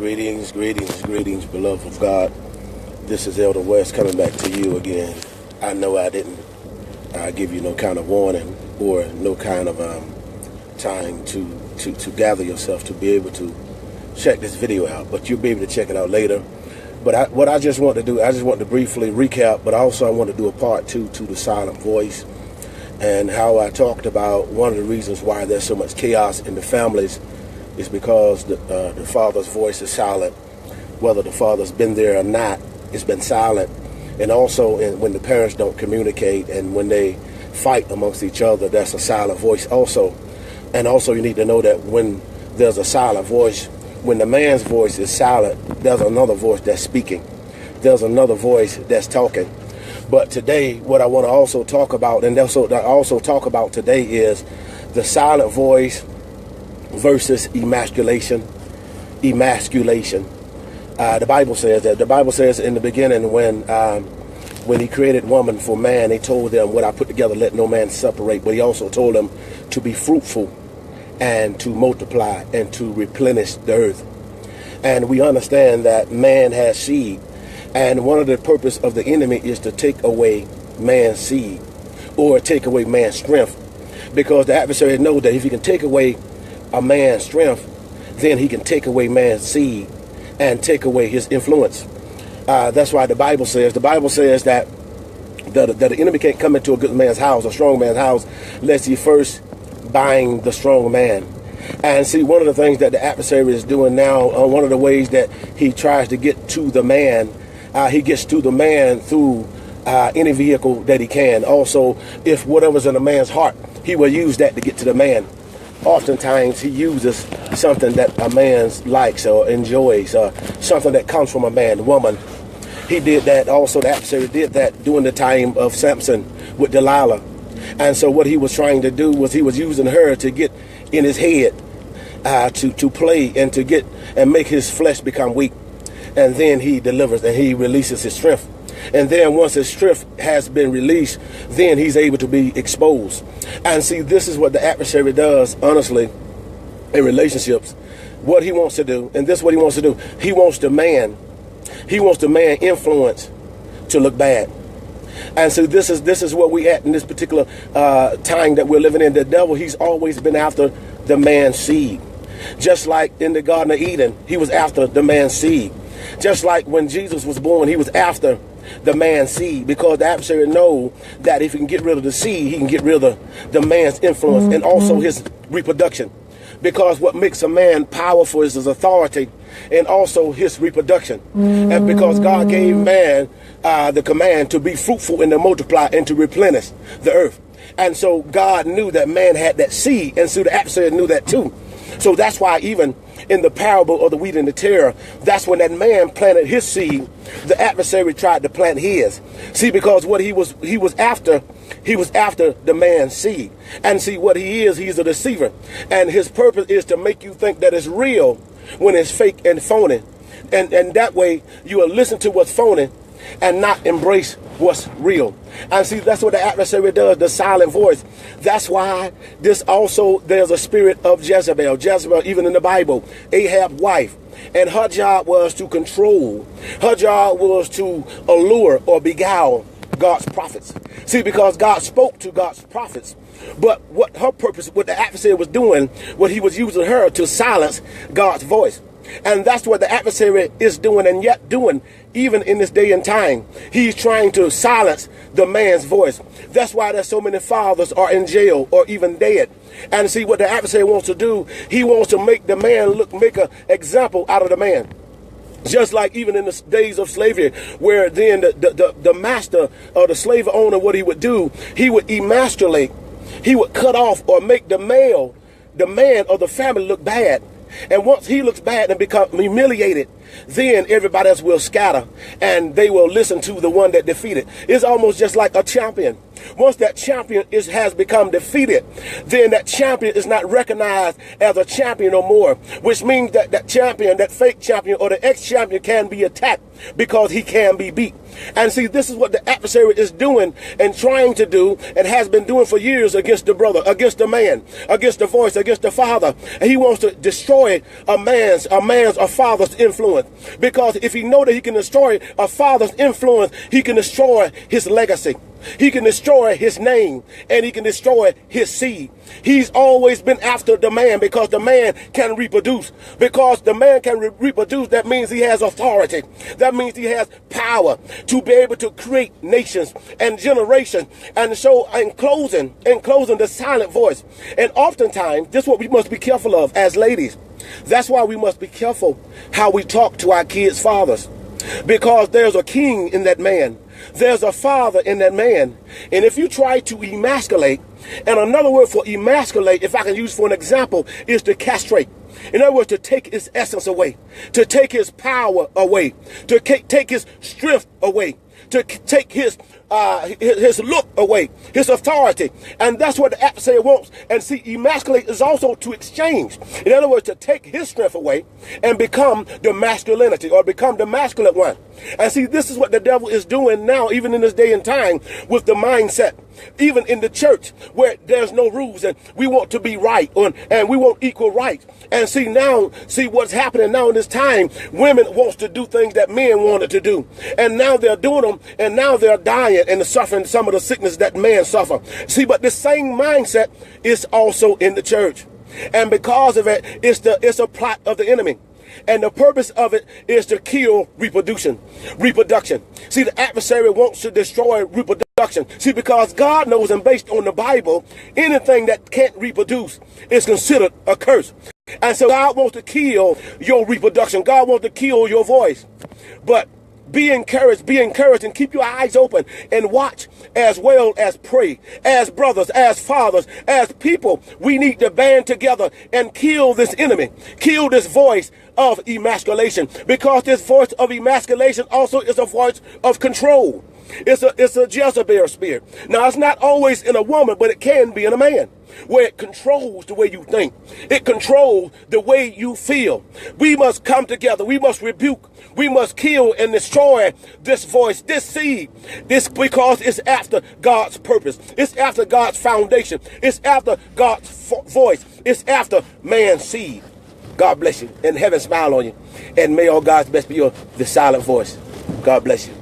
Greetings, beloved of God. This is Elder West coming back to you again. I know I didn't give you no kind of warning or no kind of time to gather yourself to be able to check this video out, but you'll be able to check it out later. But what I just want to do, I just want to briefly recap, but also I want to do a part 2 to the silent voice and how I talked about one of the reasons why there's so much chaos in the families is because the father's voice is silent. Whether the father's been there or not, it's been silent. And also when the parents don't communicate and when they fight amongst each other, that's a silent voice also. And also you need to know that when there's a silent voice, when the man's voice is silent, there's another voice that's speaking. There's another voice that's talking. But today, what I want to also talk about, and also talk about today, is the silent voice versus emasculation. The Bible says that. The Bible says in the beginning when he created woman for man, he told them, what I put together, let no man separate. But he also told them to be fruitful and to multiply and to replenish the earth. And we understand that man has seed. And one of the purpose of the enemy is to take away man's seed or take away man's strength. Because the adversary knows that if he can take away a man's strength, then he can take away man's seed and take away his influence. That's why the Bible says that the enemy can't come into a good man's house, a strong man's house, lest he first bind the strong man. And see, one of the things that the adversary is doing now, one of the ways that he tries to get to the man, he gets to the man through any vehicle that he can. Also, if whatever's in a man's heart, he will use that to get to the man. Oftentimes he uses something that a man likes or enjoys, something that comes from a man, woman. He did that also, the adversary did that during the time of Samson with Delilah. And so what he was trying to do was he was using her to get in his head, to play and to get and make his flesh become weak. And then he delivers and he releases his strength. And then once his strength has been released, then he's able to be exposed. And see, this is what the adversary does, honestly, in relationships. What he wants to do, and this is what he wants to do, he wants the man influence to look bad. And so this is what we at in this particular time that we're living in. The devil, he's always been after the man's seed. Just like in the Garden of Eden, he was after the man's seed. Just like when Jesus was born, he was after the man's seed, because the adversary knows that if he can get rid of the seed, he can get rid of the man's influence and also his reproduction. Because what makes a man powerful is his authority and also his reproduction. And because God gave man the command to be fruitful and to multiply and to replenish the earth. And so God knew that man had that seed, and so the adversary knew that too. So that's why even in the parable of the wheat and the tare, that's when that man planted his seed, the adversary tried to plant his. See, because what he was after the man's seed. And see what he's a deceiver. And his purpose is to make you think that it's real when it's fake and phony. And that way you will listen to what's phony and not embrace what's real. And see, that's what the adversary does, the silent voice. That's why there's a spirit of Jezebel. Jezebel, even in the Bible, Ahab's wife. And her job was to control. Her job was to allure or beguile God's prophets. See, because God spoke to God's prophets. But what her purpose, what the adversary was doing, what he was using her to silence God's voice. And that's what the adversary is doing and yet doing even in this day and time. He's trying to silence the man's voice. That's why there's so many fathers are in jail or even dead. And see what the adversary wants to do, he wants to make the man make an example out of the man. Just like even in the days of slavery, where then the master or the slave owner, what he would do, he would emasculate. He would cut off or make the man of the family look bad. And once he looks bad and become humiliated, then everybody else will scatter and they will listen to the one that defeated. It's almost just like a champion. Once that champion has become defeated, then that champion is not recognized as a champion no more, which means that that champion, that fake champion or the ex-champion can be attacked because he can be beat. And see, this is what the adversary is doing and trying to do and has been doing for years against the brother, against the man, against the voice, against the father. And he wants to destroy a man's or father's influence. Because if he know that he can destroy a father's influence, he can destroy his legacy. He can destroy his name, and he can destroy his seed. He's always been after the man because the man can reproduce. Because the man can reproduce, that means he has authority. That means he has power to be able to create nations and generations. And so in closing, the silent voice. And oftentimes, this is what we must be careful of as ladies. That's why we must be careful how we talk to our kids' fathers. Because there's a king in that man. There's a father in that man. And if you try to emasculate, and another word for emasculate, if I can use for an example, is to castrate. In other words, to take his essence away, to take his power away, to take his strength away, to take his look away, his authority. And that's what the adversary wants. And see, emasculate is also to exchange. In other words, to take his strength away and become the masculinity or become the masculine one. And see, this is what the devil is doing now, even in this day and time, with the mindset. Even in the church where there's no rules and we want to be right and we want equal rights. And see what's happening now in this time. Women wants to do things that men wanted to do. And now they're doing them, and now they're dying and suffering some of the sickness that men suffer. See, but this same mindset is also in the church. And because of it, it's a plot of the enemy. And the purpose of it is to kill reproduction. See, the adversary wants to destroy reproduction. See, because God knows, and based on the Bible, anything that can't reproduce is considered a curse. And so God wants to kill your reproduction. God wants to kill your voice. But be encouraged, and keep your eyes open and watch as well as pray. As brothers, as fathers, as people, we need to band together and kill this enemy. Kill this voice of emasculation, because this voice of emasculation also is a voice of control. It's a Jezebel spirit. Now, it's not always in a woman, but it can be in a man, where it controls the way you think. It controls the way you feel. We must come together. We must rebuke. We must kill and destroy this voice, this seed. This because it's after God's purpose. It's after God's foundation. It's after God's voice. It's after man's seed. God bless you, and heaven smile on you. And may all God's best be the silent voice. God bless you.